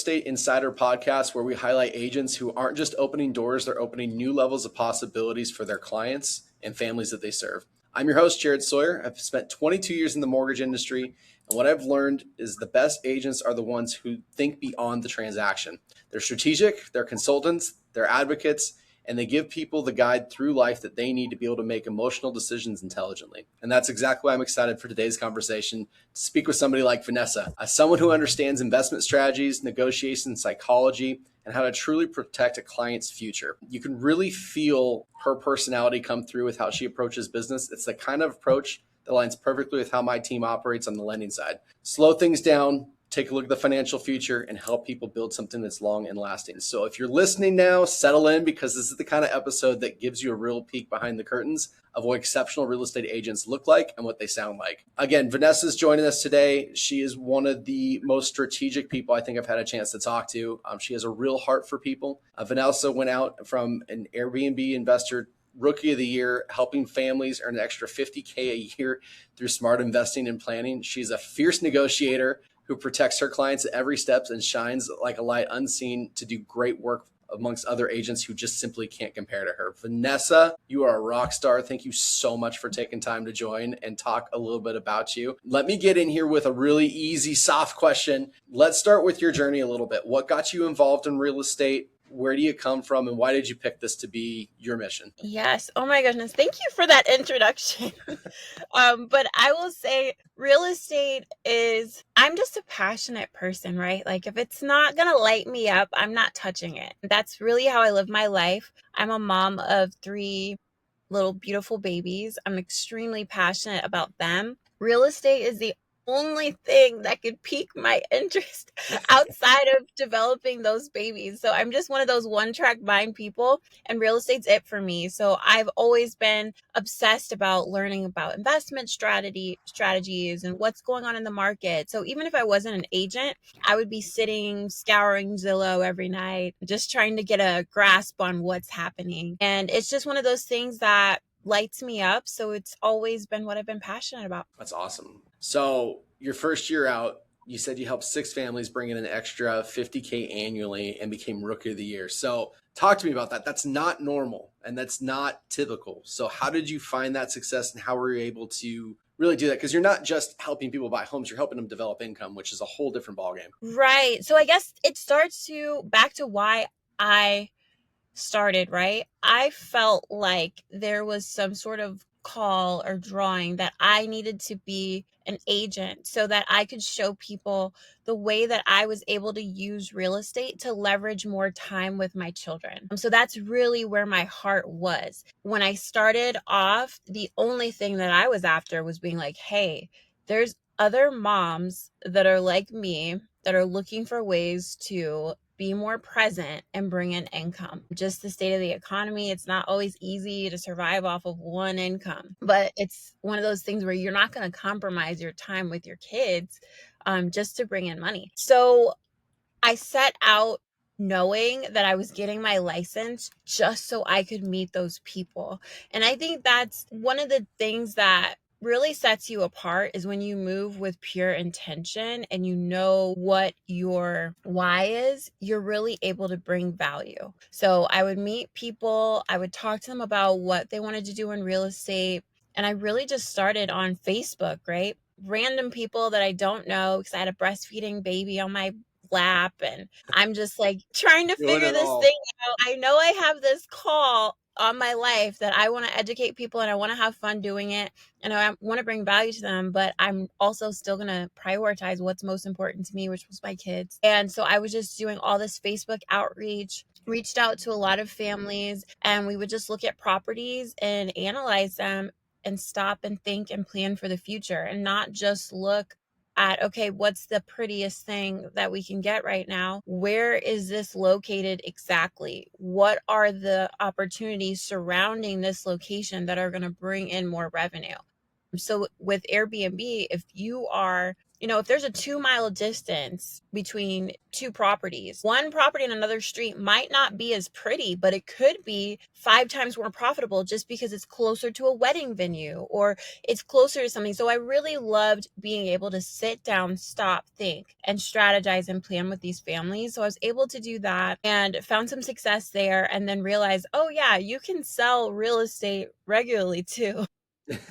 Estate Insider podcast, where we highlight agents who aren't just opening doors, they're opening new levels of possibilities for their clients and families that they serve. I'm your host, Jared Sawyer. I've spent 22 years in the mortgage industry, and what I've learned is the best agents are the ones who think beyond the transaction. They're strategic, they're consultants, they're advocates, and they give people the guide through life that they need to be able to make emotional decisions intelligently. And that's exactly why I'm excited for today's conversation, to speak with somebody like Vanessa, someone who understands investment strategies, negotiation psychology, and how to truly protect a client's future. You can really feel her personality come through with how she approaches business. It's the kind of approach that aligns perfectly with how my team operates on the lending side. Slow things down, take a look at the financial future, and help people build something that's long and lasting. So if you're listening now, settle in, because this is the kind of episode that gives you a real peek behind the curtains of what exceptional real estate agents look like and what they sound like. Again, Vanessa's joining us today. She is one of the most strategic people I think I've had a chance to talk to. She has a real heart for people. Vanessa went out from an Airbnb investor Rookie of the Year, helping families earn an extra $50K a year through smart investing and planning. She's a fierce negotiator who protects her clients at every step and shines like a light unseen to do great work amongst other agents who just simply can't compare to her. Vanessa, you are a rock star. Thank you so much for taking time to join and talk a little bit about you. Let me get in here with a really easy, soft question. Let's start with your journey a little bit. What got you involved in real estate? Where do you come from, and why did you pick this to be your mission? Yes. Oh my goodness. Thank you for that introduction. But I will say real estate I'm just a passionate person, right? Like if it's not going to light me up, I'm not touching it. That's really how I live my life. I'm a mom of 3 little beautiful babies. I'm extremely passionate about them. Real estate is the only thing that could pique my interest outside of developing those babies. So I'm just one of those one-track mind people, and real estate's it for me. So I've always been obsessed about learning about investment strategies and what's going on in the market. So even if I wasn't an agent, I would be sitting scouring Zillow every night, just trying to get a grasp on what's happening. And it's just one of those things that lights me up. So it's always been what I've been passionate about. That's awesome. So your first year out, you said you helped 6 families bring in an extra $50K annually and became Rookie of the Year. So talk to me about that. That's not normal and that's not typical. So how did you find that success, and how were you able to really do that? Because you're not just helping people buy homes, you're helping them develop income, which is a whole different ballgame. Right. So I guess it starts back to why I started, right? I felt like there was some sort of call or drawing that I needed to be an agent so that I could show people the way that I was able to use real estate to leverage more time with my children. So that's really where my heart was. When I started off, the only thing that I was after was being like, hey, there's other moms that are like me that are looking for ways to be more present and bring in income. Just the state of the economy, it's not always easy to survive off of one income, but it's one of those things where you're not going to compromise your time with your kids just to bring in money. So I set out knowing that I was getting my license just so I could meet those people. And I think that's one of the things that really sets you apart is when you move with pure intention and you know what your why is, you're really able to bring value. So I would meet people, I would talk to them about what they wanted to do in real estate. And I really just started on Facebook, right? Random people that I don't know, because I had a breastfeeding baby on my lap and I'm just like trying to figure this thing out. I know I have this call on my life that I want to educate people and I want to have fun doing it and I want to bring value to them, but I'm also still going to prioritize what's most important to me, which was my kids. And so I was just doing all this Facebook outreach, reached out to a lot of families, and we would just look at properties and analyze them and stop and think and plan for the future and not just look at, okay, what's the prettiest thing that we can get right now? Where is this located exactly? What are the opportunities surrounding this location that are going to bring in more revenue? So with Airbnb, if you are if there's a 2 mile distance between two properties, one property on another street might not be as pretty, but it could be 5 times more profitable just because it's closer to a wedding venue or it's closer to something. So I really loved being able to sit down, stop, think, and strategize and plan with these families. So I was able to do that and found some success there, and then realized, oh yeah, you can sell real estate regularly too.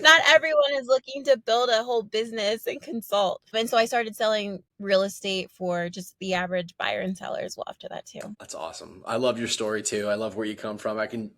Not everyone is looking to build a whole business and consult. And so I started selling real estate for just the average buyer and seller as well after that too. That's awesome. I love your story too. I love where you come from. I can,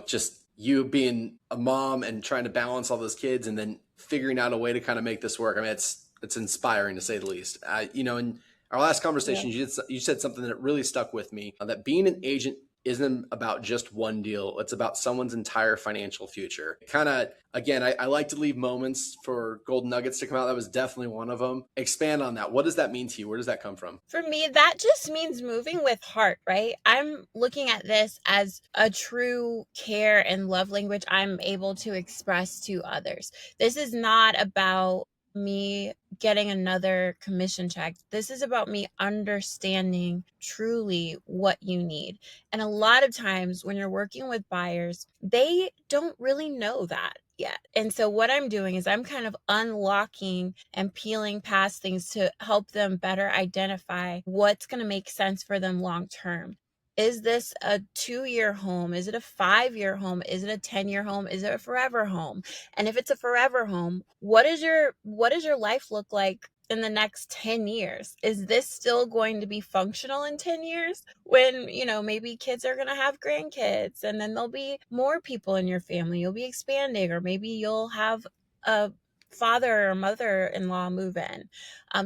just you being a mom and trying to balance all those kids and then figuring out a way to kind of make this work. I mean, it's inspiring to say the least. In our last conversation, Yeah. you said something that really stuck with me, that being an agent isn't about just one deal. It's about someone's entire financial future. Kind of, again, I like to leave moments for golden nuggets to come out. That was definitely one of them. Expand on that. What does that mean to you? Where does that come from? For me, that just means moving with heart, right? I'm looking at this as a true care and love language I'm able to express to others. This is not about me getting another commission check. This is about me understanding truly what you need. And a lot of times when you're working with buyers, they don't really know that yet. And so what I'm doing is I'm kind of unlocking and peeling past things to help them better identify what's going to make sense for them long term. Is this a 2-year home? Is it a 5-year home? Is it a 10-year home? Is it a forever home? And if it's a forever home, what does your life look like in the next 10 years? Is this still going to be functional in 10 years when, maybe kids are going to have grandkids and then there'll be more people in your family, you'll be expanding, or maybe you'll have a father or mother-in-law move in.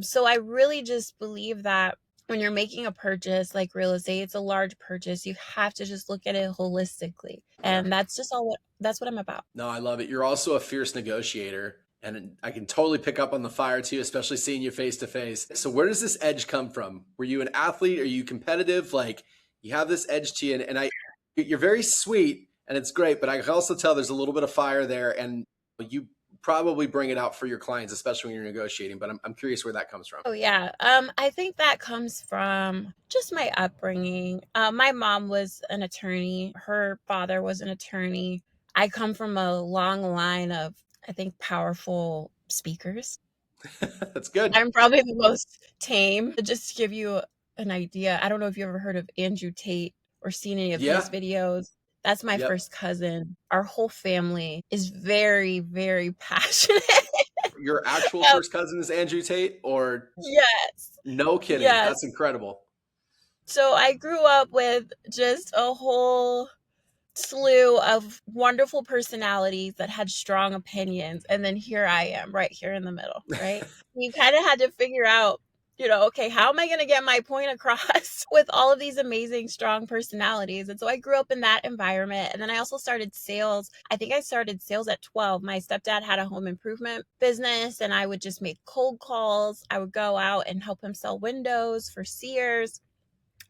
So I really just believe that when you're making a purchase like real estate, it's a large purchase. You have to just look at it holistically. Yeah. And that's what I'm about. No, I love it. You're also a fierce negotiator, and I can totally pick up on the fire too, especially seeing you face to face. So where does this edge come from? Were you an athlete? Are you competitive? Like, you have this edge to you, and you're very sweet and it's great, but I can also tell there's a little bit of fire there, and you probably bring it out for your clients, especially when you're negotiating, but I'm curious where that comes from. Oh yeah. I think that comes from just my upbringing. My mom was an attorney. Her father was an attorney. I come from a long line of, I think, powerful speakers. That's good. I'm probably the most tame. Just to give you an idea, I don't know if you ever heard of Andrew Tate or seen any of his Yeah. videos. That's my Yep. first cousin. Our whole family is very, very passionate. Your actual Um, first cousin is Andrew Tate, or yes. no kidding? Yes. That's incredible. So I grew up with just a whole slew of wonderful personalities that had strong opinions. And then here I am, right here in the middle, right? You kind of had to figure out, okay, how am I going to get my point across with all of these amazing, strong personalities? And so I grew up in that environment. And then I also started sales. I think I started sales at 12. My stepdad had a home improvement business, and I would just make cold calls. I would go out and help him sell windows for Sears.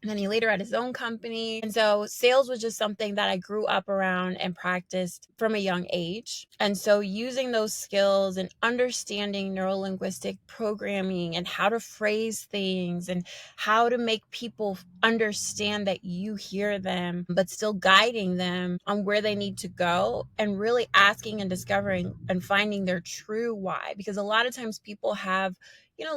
And then he later had his own company. And so sales was just something that I grew up around and practiced from a young age. And so using those skills and understanding neurolinguistic programming and how to phrase things and how to make people understand that you hear them, but still guiding them on where they need to go, and really asking and discovering and finding their true why. Because a lot of times people have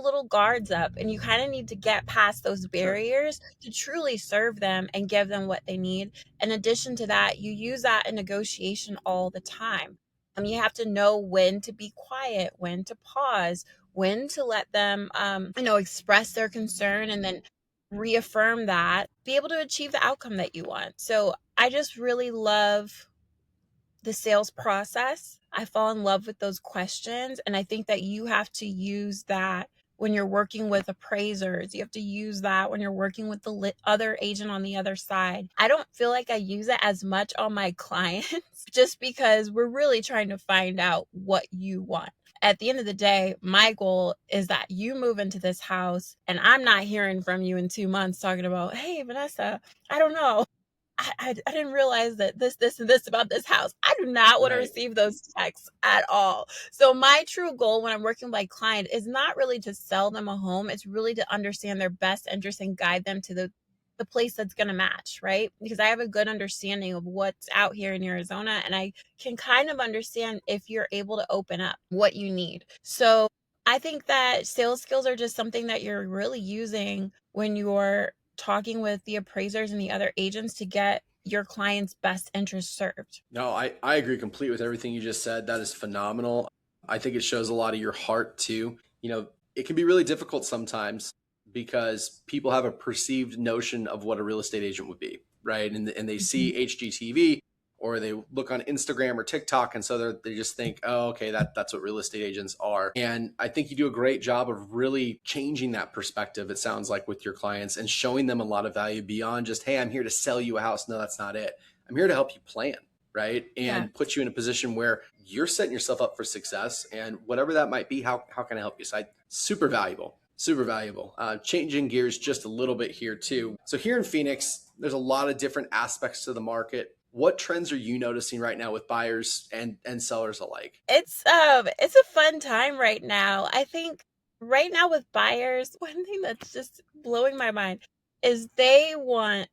little guards up, and you kind of need to get past those Sure. barriers to truly serve them and give them what they need. In addition to that, you use that in negotiation all the time. You have to know when to be quiet, when to pause, when to let them, express their concern, and then reaffirm that, be able to achieve the outcome that you want. So I just really love the sales process. I fall in love with those questions. And I think that you have to use that when you're working with appraisers. You have to use that when you're working with the other agent on the other side. I don't feel like I use it as much on my clients just because we're really trying to find out what you want. At the end of the day, my goal is that you move into this house and I'm not hearing from you in 2 months talking about, hey, Vanessa, I don't know. I didn't realize that this and this about this house. I do not want to Right. receive those texts at all. So my true goal when I'm working with my client is not really to sell them a home. It's really to understand their best interest and guide them to the place that's going to match, right? Because I have a good understanding of what's out here in Arizona, and I can kind of understand if you're able to open up what you need. So I think that sales skills are just something that you're really using when you're talking with the appraisers and the other agents to get your client's best interest served. No, I agree completely with everything you just said. That is phenomenal. I think it shows a lot of your heart too. It can be really difficult sometimes because people have a perceived notion of what a real estate agent would be, right? And they Mhm. see HGTV or they look on Instagram or TikTok, and so they just think, oh, okay, that's what real estate agents are. And I think you do a great job of really changing that perspective. It sounds like with your clients and showing them a lot of value beyond just, hey, I'm here to sell you a house. No, that's not it. I'm here to help you plan, right? Yeah. And put you in a position where you're setting yourself up for success. And whatever that might be, how can I help you? So super valuable. Super valuable. Changing gears just a little bit here too. So here in Phoenix, there's a lot of different aspects to the market. What trends are you noticing right now with buyers and sellers alike? It's a fun time right now. I think right now with buyers, one thing that's just blowing my mind is they want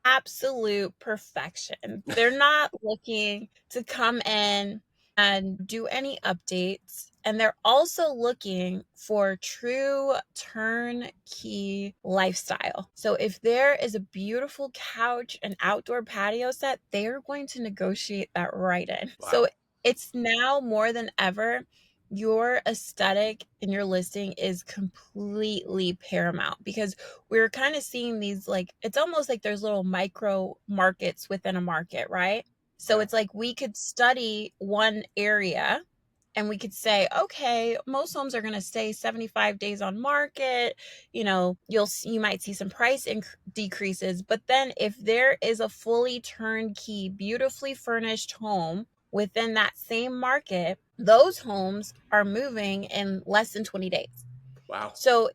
absolute perfection. They're not looking to come in and do any updates. And they're also looking for true turnkey lifestyle. So if there is a beautiful couch and outdoor patio set, they are going to negotiate that right in. So Wow. it's now more than ever your aesthetic in your listing is completely paramount because we're kind of seeing these like it's almost like there's little micro markets within a market, right? So Right. it's like we could study one area and we could say, okay, most homes are going to stay 75 days on market. You might see some price decreases, but then if there is a fully turnkey, beautifully furnished home within that same market, those homes are moving in less than 20 days. Wow. So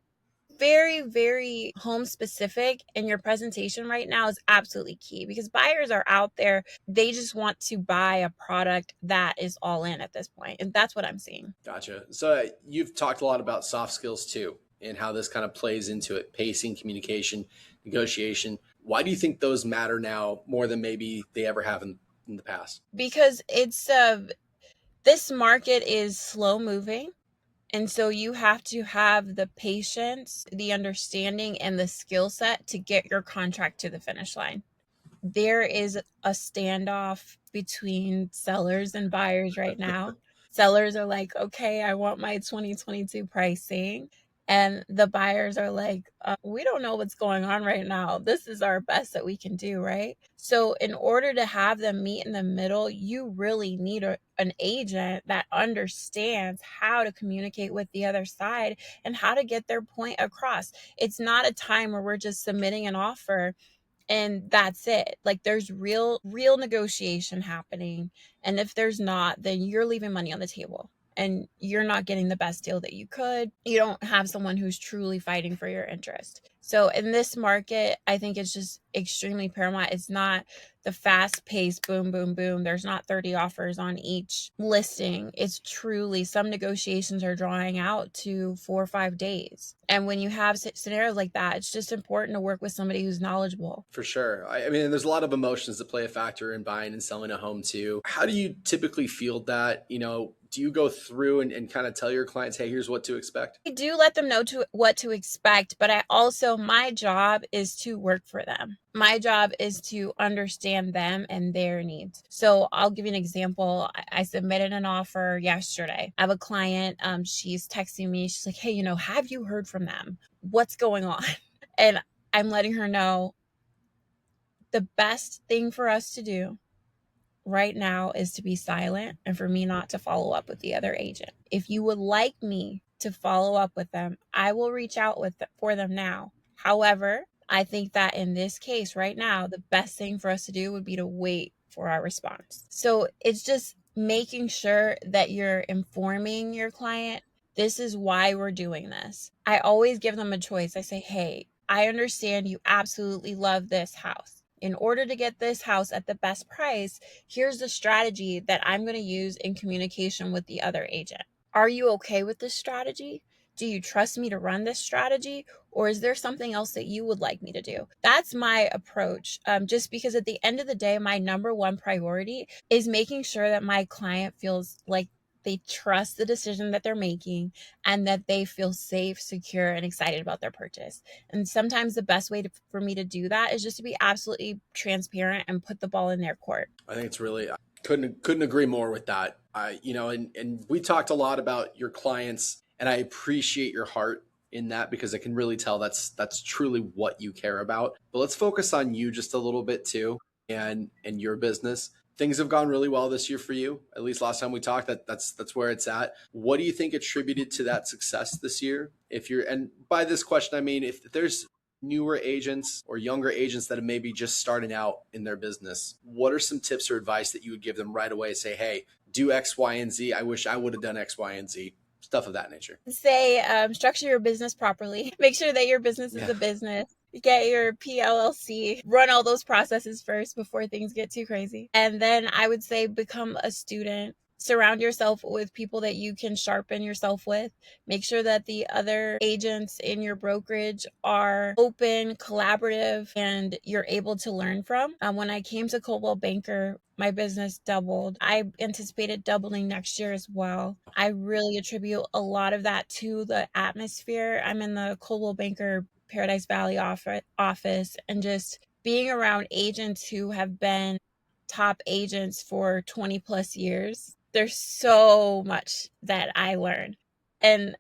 very, very home specific, and your presentation right now is absolutely key because buyers are out there. They just want to buy a product that is all in at this point, and that's what I'm seeing. Gotcha. So you've talked a lot about soft skills too, and how this kind of plays into it: pacing, communication, negotiation. Why do you think those matter now more than maybe they ever have in the past? Because it's this market is slow moving, and so you have to have the patience, the understanding, and the skill set to get your contract to the finish line. There is a standoff between sellers and buyers right now. Sellers are like, okay, I want my 2022 pricing. And the buyers are like, we don't know what's going on right now. This is our best that we can do, right? So, in order to have them meet in the middle, you really need an agent that understands how to communicate with the other side and how to get their point across. It's not a time where we're just submitting an offer and that's it. Like there's real negotiation happening, and if there's not, then you're leaving money on the table and you're not getting the best deal that you could. You don't have someone who's truly fighting for your interest. So in this market, I think it's just extremely paramount. It's not the fast paced boom boom boom. There's not 30 offers on each listing. It's truly some negotiations are drawing out to 4 or 5 days. And when you have scenarios like that, it's just important to work with somebody who's knowledgeable. For sure. I mean, there's a lot of emotions that play a factor in buying and selling a home too. How do you typically field that? Do you go through and kind of tell your clients, hey, here's what to expect? I do let them know what to expect, but my job is to work for them. My job is to understand them and their needs. So I'll give you an example. I submitted an offer yesterday. I have a client, she's texting me. She's like, hey, have you heard from them? What's going on? And I'm letting her know the best thing for us to do right now is to be silent and for me not to follow up with the other agent. If you would like me to follow up with them, I will reach out for them now. However, I think that in this case right now, the best thing for us to do would be to wait for our response. So it's just making sure that you're informing your client. This is why we're doing this. I always give them a choice. I say, hey, I understand you absolutely love this house. in order to get this house at the best price, here's the strategy that I'm going to use in communication with the other agent. Are you okay with this strategy? Do you trust me to run this strategy? Or is there something else that you would like me to do? That's my approach. Just because at the end of the day, my number one priority is making sure that my client feels like they trust the decision that they're making and that they feel safe, secure, and excited about their purchase. And sometimes the best way for me to do that is just to be absolutely transparent and put the ball in their court. I think it's really, I couldn't agree more with that. And we talked a lot about your clients, and I appreciate your heart in that because I can really tell that's truly what you care about. But let's focus on you just a little bit too, and your business. Things have gone really well this year for you. At least last time we talked, that's where it's at. What do you think attributed to that success this year? If you're, and by this question, I mean if there's newer agents or younger agents that are maybe just starting out in their business, what are some tips or advice that you would give them right away? Say, hey, do X, Y, and Z. I wish I would have done X, Y, and Z. Stuff of that nature. Say, structure your business properly. Make sure that your business is Yeah. a business. Get your PLLC, run all those processes first before things get too crazy. And then I would say become a student. Surround yourself with people that you can sharpen yourself with. Make sure that the other agents in your brokerage are open, collaborative, and you're able to learn from. When I came to Coldwell Banker, my business doubled. I anticipated doubling next year as well. I really attribute a lot of that to the atmosphere. I'm in the Coldwell Banker Paradise Valley office, and just being around agents who have been top agents for 20 plus years. There's so much that I learned. And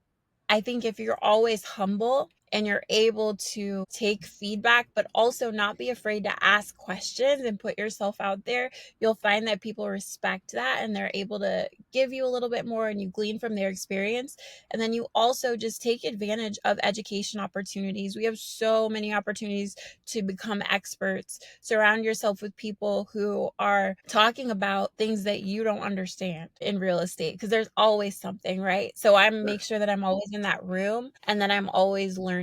I think if you're always humble and you're able to take feedback, but also not be afraid to ask questions and put yourself out there, you'll find that people respect that and they're able to give you a little bit more and you glean from their experience. And then you also just take advantage of education opportunities. We have so many opportunities to become experts. Surround yourself with people who are talking about things that you don't understand in real estate, because there's always something, right? So I make sure that I'm always in that room and that I'm always learning.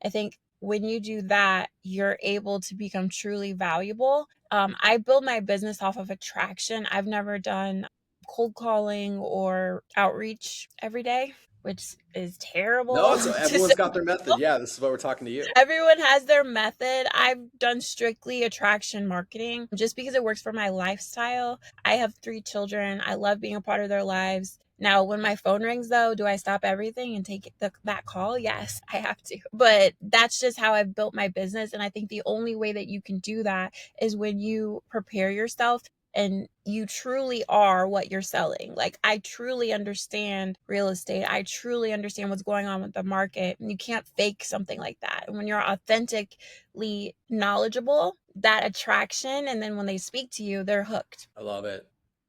I think when you do that, you're able to become truly valuable. I build my business off of attraction. I've never done cold calling or outreach every day, which is No, terrible it's to everyone's some got their method. people. Yeah, this is why we're talking to you. Everyone has their method. I've done strictly attraction marketing just because it works for my lifestyle. I have 3 children. I love being a part of their lives. Now, when my phone rings, though, do I stop everything and take that call? Yes, I have to. But that's just how I've built my business. And I think the only way that you can do that is when you prepare yourself and you truly are what you're selling. Like, I truly understand real estate. I truly understand what's going on with the market. And you can't fake something like that. And when you're authentically knowledgeable, that attraction, and then when they speak to you, they're hooked. I love it.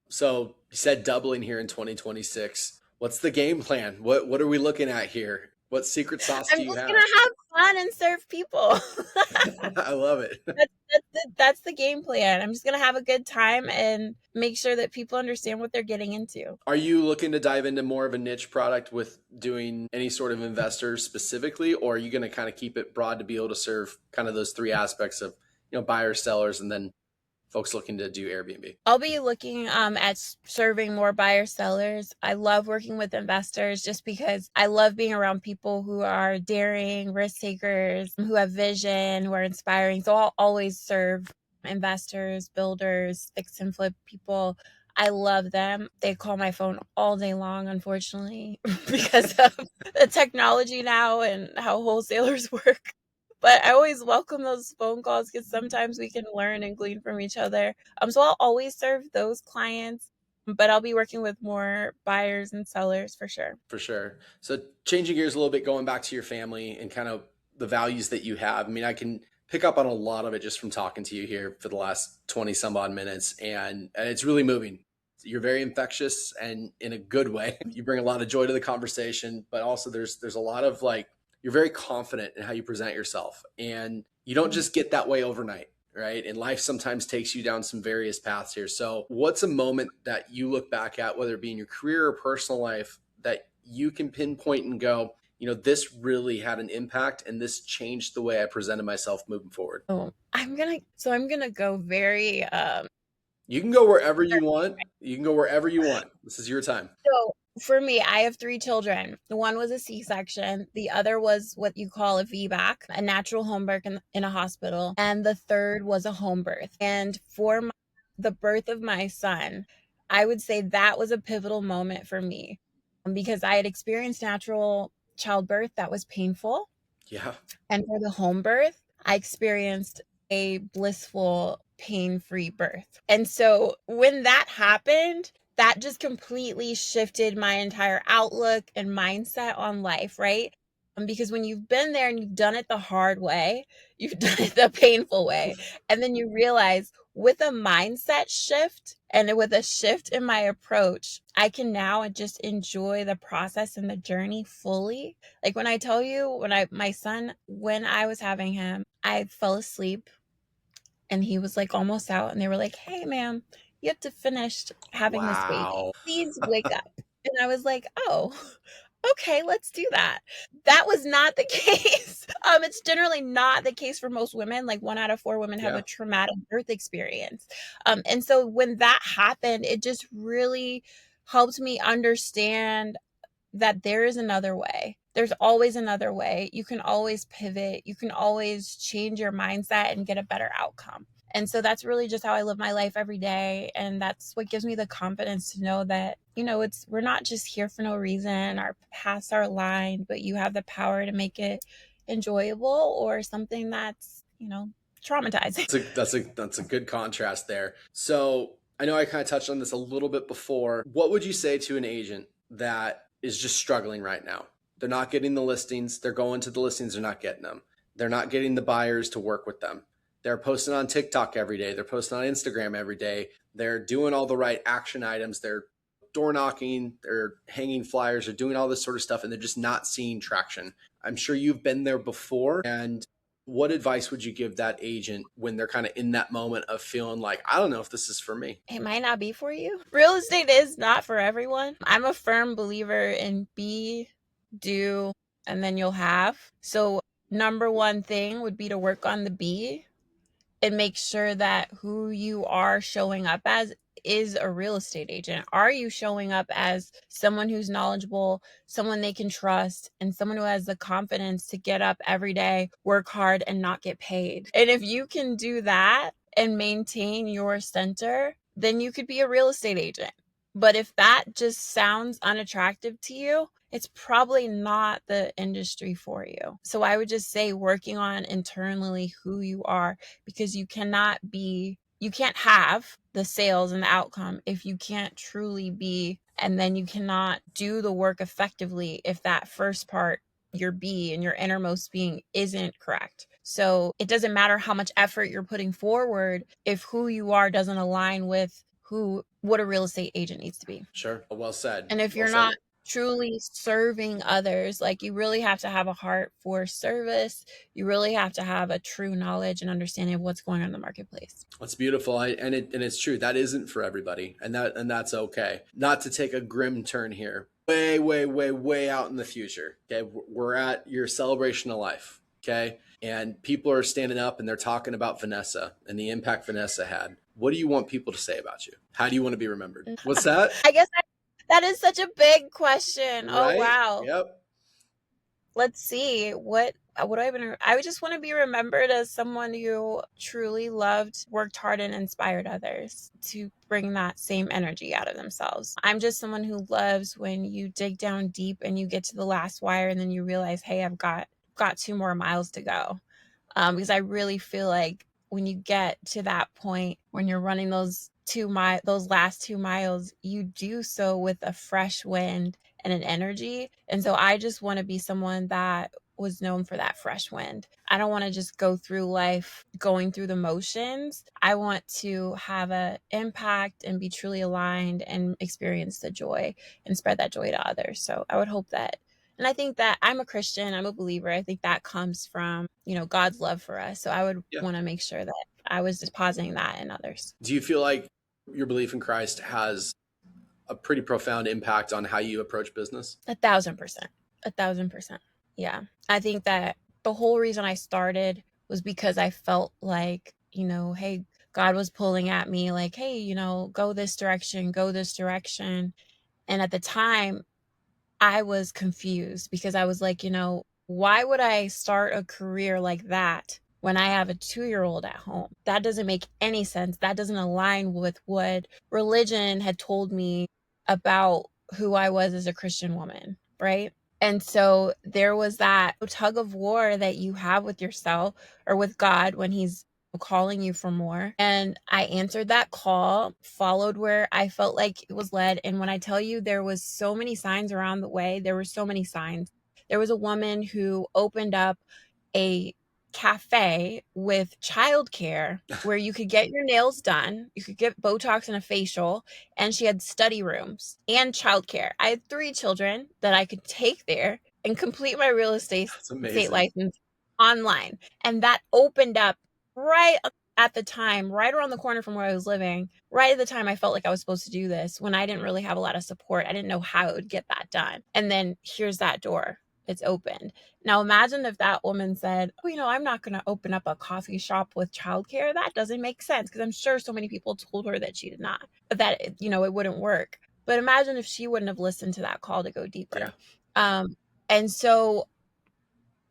So you said doubling here in 2026. What's the game plan? What are we looking at here? What secret sauce I'm do you just have? gonna have fun and serve people. I love it. That's the game plan. I'm just gonna have a good time and make sure that people understand what they're getting into. Are you looking to dive into more of a niche product with doing any sort of investors specifically, or are you going to kind of keep it broad to be able to serve kind of those 3 aspects of, buyers, sellers, and then folks looking to do Airbnb? I'll be looking at serving more buyer sellers. I love working with investors just because I love being around people who are daring, risk takers, who have vision, who are inspiring. So I'll always serve investors, builders, fix and flip people. I love them. They call my phone all day long, unfortunately, because of the technology now and how wholesalers work. But I always welcome those phone calls because sometimes we can learn and glean from each other. So I'll always serve those clients, but I'll be working with more buyers and sellers for sure. For sure. So changing gears a little bit, going back to your family and kind of the values that you have. I mean, I can pick up on a lot of it just from talking to you here for the last 20 some odd minutes, and it's really moving. You're very infectious and in a good way. You bring a lot of joy to the conversation, but also there's a lot of like, you're very confident in how you present yourself, and you don't just get that way overnight. Right. And life sometimes takes you down some various paths here. So what's a moment that you look back at, whether it be in your career or personal life, that you can pinpoint and go, this really had an impact and this changed the way I presented myself moving forward? Oh, I'm gonna go very You can go wherever you want. You can go wherever you want. This is your time. so for me, I have 3 children. One was a C-section, the other was what you call a VBAC, a natural home birth in a hospital, and the third was a home birth. And for the birth of my son, I would say that was a pivotal moment for me, because I had experienced natural childbirth that was painful. Yeah. And for the home birth, I experienced a blissful, pain-free birth. And so when that happened, that just completely shifted my entire outlook and mindset on life, right? Because when you've been there and you've done it the hard way, you've done it the painful way, and then you realize with a mindset shift and with a shift in my approach, I can now just enjoy the process and the journey fully. Like when I tell you, my son, when I was having him, I fell asleep and he was like almost out, and they were like, "Hey, ma'am, you have to finish having this baby. Wow. Please wake up." And I was like, "Oh, okay, let's do that." That was not the case. It's generally not the case for most women. Like 1 out of 4 women have Yeah. a traumatic birth experience. And so when that happened, it just really helped me understand that there is another way. There's always another way. You can always pivot. You can always change your mindset and get a better outcome. And so that's really just how I live my life every day. And that's what gives me the confidence to know that, we're not just here for no reason. Our paths are aligned, but you have the power to make it enjoyable or something that's, traumatizing. That's a good contrast there. So I know I kind of touched on this a little bit before. What would you say to an agent that is just struggling right now? They're not getting the listings. They're going to the listings. They're not getting them. They're not getting the buyers to work with them. They're posting on TikTok every day. They're posting on Instagram every day. They're doing all the right action items. They're door knocking. They're hanging flyers. They're doing all this sort of stuff, and they're just not seeing traction. I'm sure you've been there before. And what advice would you give that agent when they're kind of in that moment of feeling like, I don't know if this is for me? It might not be for you. Real estate is not for everyone. I'm a firm believer in be, do, and then you'll have. So, number one thing would be to work on the be and make sure that who you are showing up as is a real estate agent. Are you showing up as someone who's knowledgeable, someone they can trust, and someone who has the confidence to get up every day, work hard, and not get paid? And if you can do that and maintain your center, then you could be a real estate agent. But if that just sounds unattractive to you, it's probably not the industry for you. So I would just say working on internally who you are, because you can't have the sales and the outcome if you can't truly be, and then you cannot do the work effectively if that first part, your be and your innermost being, isn't correct. So it doesn't matter how much effort you're putting forward if who you are doesn't align with what a real estate agent needs to be. Sure. Well said. And if Well you're said. not truly serving others, like you really have to have a heart for service. You really have to have a true knowledge and understanding of what's going on in the marketplace. That's beautiful. And it's true. That isn't for everybody. And that's okay. Not to take a grim turn here. Way, way, way, way out in the future. Okay. We're at your celebration of life. Okay. And people are standing up and they're talking about Vanessa and the impact Vanessa had. What do you want people to say about you? How do you want to be remembered? What's that? I guess that is such a big question. Oh, Right? wow. Yep. Let's see. What do I would just want to be remembered as someone who truly loved, worked hard, and inspired others to bring that same energy out of themselves. I'm just someone who loves when you dig down deep and you get to the last wire and then you realize, hey, I've got 2 more miles to go. Because I really feel like when you get to that point, when you're running those last 2 miles, you do so with a fresh wind and an energy. And so I just want to be someone that was known for that fresh wind. I don't want to just go through life going through the motions. I want to have an impact and be truly aligned and experience the joy and spread that joy to others. So I would hope that. And I think that I'm a Christian, I'm a believer. I think that comes from, God's love for us. So I would Yeah. want to make sure that I was depositing that in others. Do you feel like your belief in Christ has a pretty profound impact on how you approach business? 1,000%. 1,000%. Yeah. I think that the whole reason I started was because I felt like, hey, God was pulling at me like, hey, go this direction, go this direction. And at the time, I was confused because I was like, why would I start a career like that when I have a 2-year-old at home? That doesn't make any sense. That doesn't align with what religion had told me about who I was as a Christian woman, right? And so there was that tug of war that you have with yourself or with God when He's calling you for more. And I answered that call, followed where I felt like it was led. And when I tell you there was so many signs around the way, there were so many signs. There was a woman who opened up a cafe with childcare where you could get your nails done, you could get Botox and a facial, and she had study rooms and childcare. I had 3 children that I could take there and complete my real estate That's state amazing. license online. And that opened up right at the time, right around the corner from where I was living, right at the time I felt like I was supposed to do this when I didn't really have a lot of support. I didn't know how I would get that done. And then here's that door. It's opened. Now imagine if that woman said, oh, I'm not going to open up a coffee shop with childcare. That doesn't make sense because I'm sure so many people told her that she did not, that, it wouldn't work. But imagine if she wouldn't have listened to that call to go deeper. Yeah. And so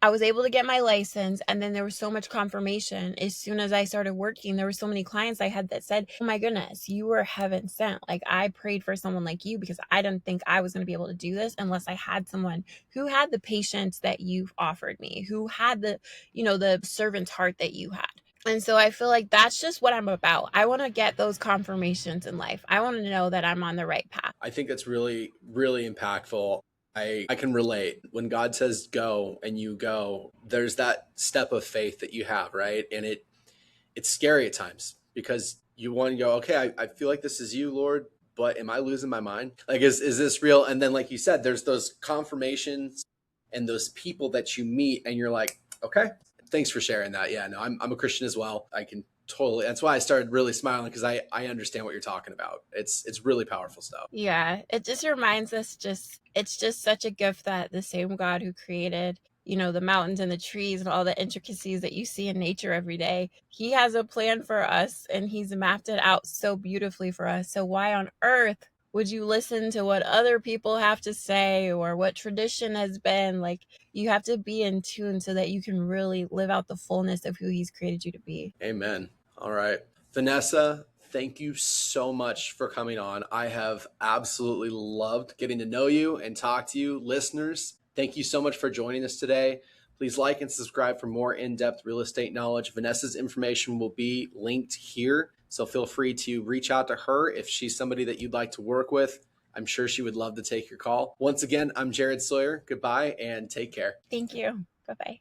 I was able to get my license, and then there was so much confirmation. As soon as I started working, there were so many clients I had that said, oh my goodness, you were heaven sent. Like, I prayed for someone like you because I didn't think I was going to be able to do this unless I had someone who had the patience that you've offered me, who had the servant's heart that you had. And so I feel like that's just what I'm about. I want to get those confirmations in life. I want to know that I'm on the right path. I think that's really, really impactful. I can relate. When God says go and you go, there's that step of faith that you have, right? And it's scary at times because you want to go, okay, I feel like this is you, Lord, but am I losing my mind? Like, is this real? And then, like you said, there's those confirmations and those people that you meet, and you're like, okay, thanks for sharing that. Yeah, no, I'm a Christian as well. I can totally. That's why I started really smiling because I understand what you're talking about. It's really powerful stuff. Yeah, it just reminds us it's just such a gift that the same God who created, the mountains and the trees and all the intricacies that you see in nature every day, He has a plan for us and He's mapped it out so beautifully for us. So why on earth would you listen to what other people have to say or what tradition has been? Like, you have to be in tune so that you can really live out the fullness of who He's created you to be. Amen. All right. Vanessa, thank you so much for coming on. I have absolutely loved getting to know you and talk to you. Listeners, thank you so much for joining us today. Please like and subscribe for more in-depth real estate knowledge. Vanessa's information will be linked here, so feel free to reach out to her if she's somebody that you'd like to work with. I'm sure she would love to take your call. Once again, I'm Jared Sawyer. Goodbye and take care. Thank you. Bye-bye.